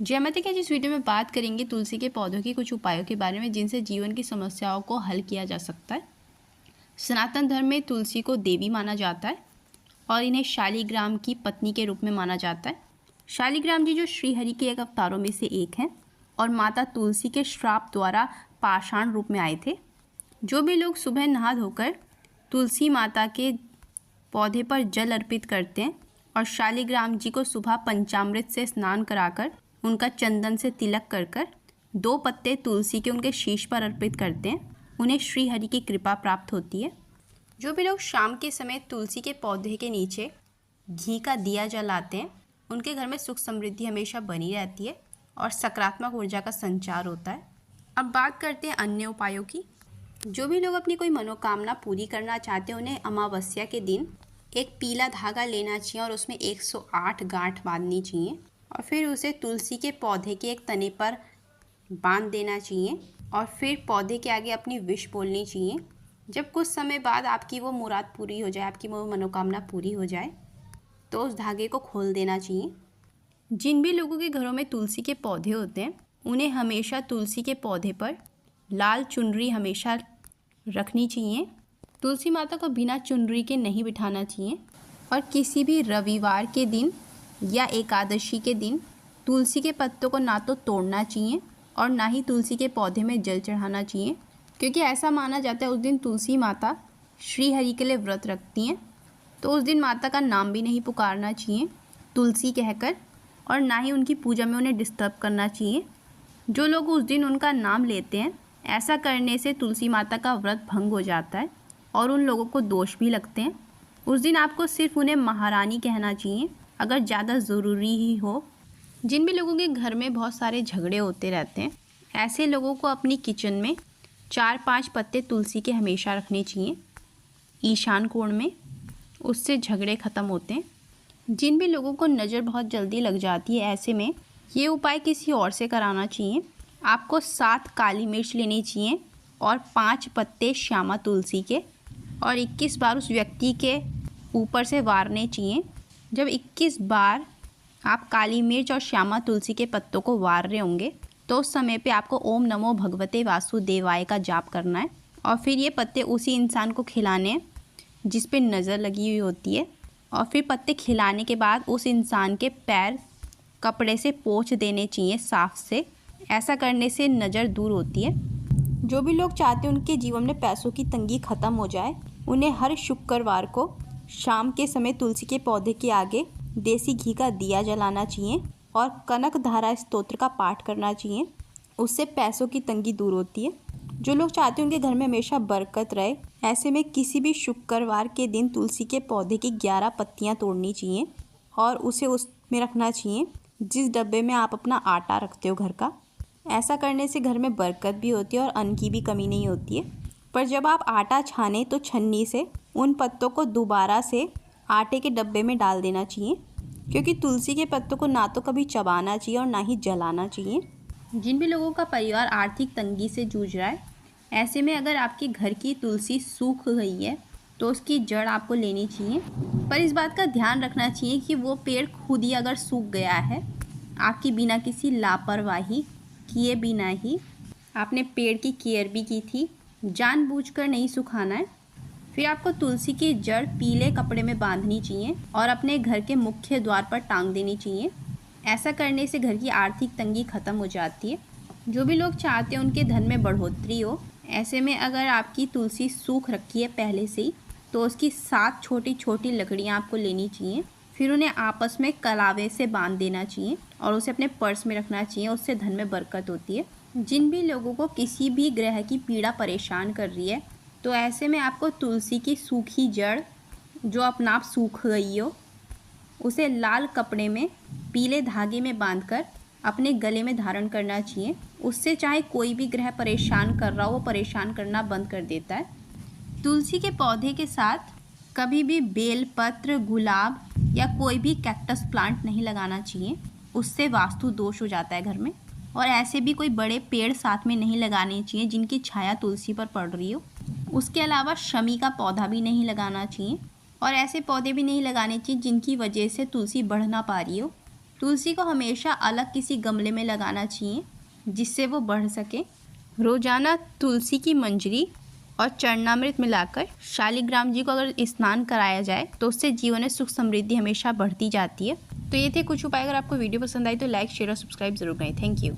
जय माता की। जिस वीडियो में बात करेंगे तुलसी के पौधों के कुछ उपायों के बारे में जिनसे जीवन की समस्याओं को हल किया जा सकता है। सनातन धर्म में तुलसी को देवी माना जाता है और इन्हें शालिग्राम की पत्नी के रूप में माना जाता है। शालिग्राम जी जो श्रीहरि के एक अवतारों में से एक हैं और माता तुलसी के श्राप द्वारा पाषाण रूप में आए थे। जो भी लोग सुबह नहा धोकर तुलसी माता के पौधे पर जल अर्पित करते हैं और शालिग्राम जी को सुबह पंचामृत से स्नान कराकर उनका चंदन से तिलक कर कर 2 पत्ते तुलसी के उनके शीश पर अर्पित करते हैं, उन्हें श्री हरि की कृपा प्राप्त होती है। जो भी लोग शाम के समय तुलसी के पौधे के नीचे घी का दिया जलाते हैं, उनके घर में सुख समृद्धि हमेशा बनी रहती है और सकारात्मक ऊर्जा का संचार होता है। अब बात करते हैं अन्य उपायों की। जो भी लोग अपनी कोई मनोकामना पूरी करना चाहते हैं, उन्हें अमावस्या के दिन एक पीला धागा लेना चाहिए और उसमें 108 गांठ बांधनी चाहिए और फिर उसे तुलसी के पौधे के एक तने पर बांध देना चाहिए और फिर पौधे के आगे अपनी विश बोलनी चाहिए। जब कुछ समय बाद आपकी वो मुराद पूरी हो जाए, आपकी वो मनोकामना पूरी हो जाए, तो उस धागे को खोल देना चाहिए। जिन भी लोगों के घरों में तुलसी के पौधे होते हैं, उन्हें हमेशा तुलसी के पौधे पर लाल चुनरी हमेशा रखनी चाहिए। तुलसी माता को बिना चुनरी के नहीं बिठाना चाहिए और किसी भी रविवार के दिन या एकादशी के दिन तुलसी के पत्तों को ना तो तोड़ना चाहिए और ना ही तुलसी के पौधे में जल चढ़ाना चाहिए, क्योंकि ऐसा माना जाता है उस दिन तुलसी माता श्री हरि के लिए व्रत रखती हैं। तो उस दिन माता का नाम भी नहीं पुकारना चाहिए तुलसी कहकर और ना ही उनकी पूजा में उन्हें डिस्टर्ब करना चाहिए। जो लोग उस दिन उनका नाम लेते हैं, ऐसा करने से तुलसी माता का व्रत भंग हो जाता है और उन लोगों को दोष भी लगते हैं। उस दिन आपको सिर्फ उन्हें महारानी कहना चाहिए अगर ज़्यादा ज़रूरी ही हो। जिन भी लोगों के घर में बहुत सारे झगड़े होते रहते हैं, ऐसे लोगों को अपनी किचन में 4-5 पत्ते तुलसी के हमेशा रखने चाहिए ईशान कोण में, उससे झगड़े ख़त्म होते हैं। जिन भी लोगों को नज़र बहुत जल्दी लग जाती है, ऐसे में ये उपाय किसी और से कराना चाहिए। आपको 7 काली मिर्च लेनी चाहिए और 5 पत्ते श्यामा तुलसी के और 21 बार उस व्यक्ति के ऊपर से वारने चाहिए। जब 21 बार आप काली मिर्च और श्यामा तुलसी के पत्तों को वार रहे होंगे, तो उस समय पे आपको ओम नमो भगवते वासुदेवाय का जाप करना है और फिर ये पत्ते उसी इंसान को खिलाने हैं जिस पे नज़र लगी हुई होती है और फिर पत्ते खिलाने के बाद उस इंसान के पैर कपड़े से पोंछ देने चाहिए साफ से। ऐसा करने से नज़र दूर होती है। जो भी लोग चाहते हैं उनके जीवन में पैसों की तंगी ख़त्म हो जाए, उन्हें हर शुक्रवार को शाम के समय तुलसी के पौधे के आगे देसी घी का दिया जलाना चाहिए और कनक धारा स्तोत्र का पाठ करना चाहिए। उससे पैसों की तंगी दूर होती है। जो लोग चाहते हैं उनके घर में हमेशा बरकत रहे, ऐसे में किसी भी शुक्रवार के दिन तुलसी के पौधे की 11 पत्तियां तोड़नी चाहिए और उसे उसमें रखना चाहिए जिस डब्बे में आप अपना आटा रखते हो घर का। ऐसा करने से घर में बरकत भी होती है और अन्न की भी कमी नहीं होती है। पर जब आप आटा छानें तो छन्नी से उन पत्तों को दोबारा से आटे के डब्बे में डाल देना चाहिए, क्योंकि तुलसी के पत्तों को ना तो कभी चबाना चाहिए और ना ही जलाना चाहिए। जिन भी लोगों का परिवार आर्थिक तंगी से जूझ रहा है, ऐसे में अगर आपके घर की तुलसी सूख गई है तो उसकी जड़ आपको लेनी चाहिए। पर इस बात का ध्यान रखना चाहिए कि वो पेड़ खुद ही अगर सूख गया है, आपकी बिना किसी लापरवाही किए बिना ही आपने पेड़ की केयर भी की थी, जानबूझकर नहीं सुखाना है। फिर आपको तुलसी की जड़ पीले कपड़े में बांधनी चाहिए और अपने घर के मुख्य द्वार पर टांग देनी चाहिए। ऐसा करने से घर की आर्थिक तंगी खत्म हो जाती है। जो भी लोग चाहते हैं उनके धन में बढ़ोतरी हो, ऐसे में अगर आपकी तुलसी सूख रखी है पहले से ही, तो उसकी 7 छोटी छोटी लकड़ियाँ आपको लेनी चाहिए। फिर उन्हें आपस में कलावे से बांध देना चाहिए और उसे अपने पर्स में रखना चाहिए, उससे धन में बरकत होती है। जिन भी लोगों को किसी भी ग्रह की पीड़ा परेशान कर रही है, तो ऐसे में आपको तुलसी की सूखी जड़ जो अपना आप सूख गई हो, उसे लाल कपड़े में पीले धागे में बांधकर अपने गले में धारण करना चाहिए। उससे चाहे कोई भी ग्रह परेशान कर रहा हो, वो परेशान करना बंद कर देता है। तुलसी के पौधे के साथ कभी भी बेलपत्र, गुलाब या कोई भी कैक्टस प्लांट नहीं लगाना चाहिए, उससे वास्तु दोष हो जाता है घर में। और ऐसे भी कोई बड़े पेड़ साथ में नहीं लगाने चाहिए जिनकी छाया तुलसी पर पड़ रही हो। उसके अलावा शमी का पौधा भी नहीं लगाना चाहिए और ऐसे पौधे भी नहीं लगाने चाहिए जिनकी वजह से तुलसी बढ़ ना पा रही हो। तुलसी को हमेशा अलग किसी गमले में लगाना चाहिए जिससे वो बढ़ सके। रोजाना तुलसी की मंजरी और चरणामृत मिलाकर शालिग्राम जी को अगर स्नान कराया जाए तो उससे जीवन में सुख समृद्धि हमेशा बढ़ती जाती है। तो ये थे कुछ उपाय। अगर आपको वीडियो पसंद आई तो लाइक, शेयर और सब्सक्राइब जरूर करें। Thank you.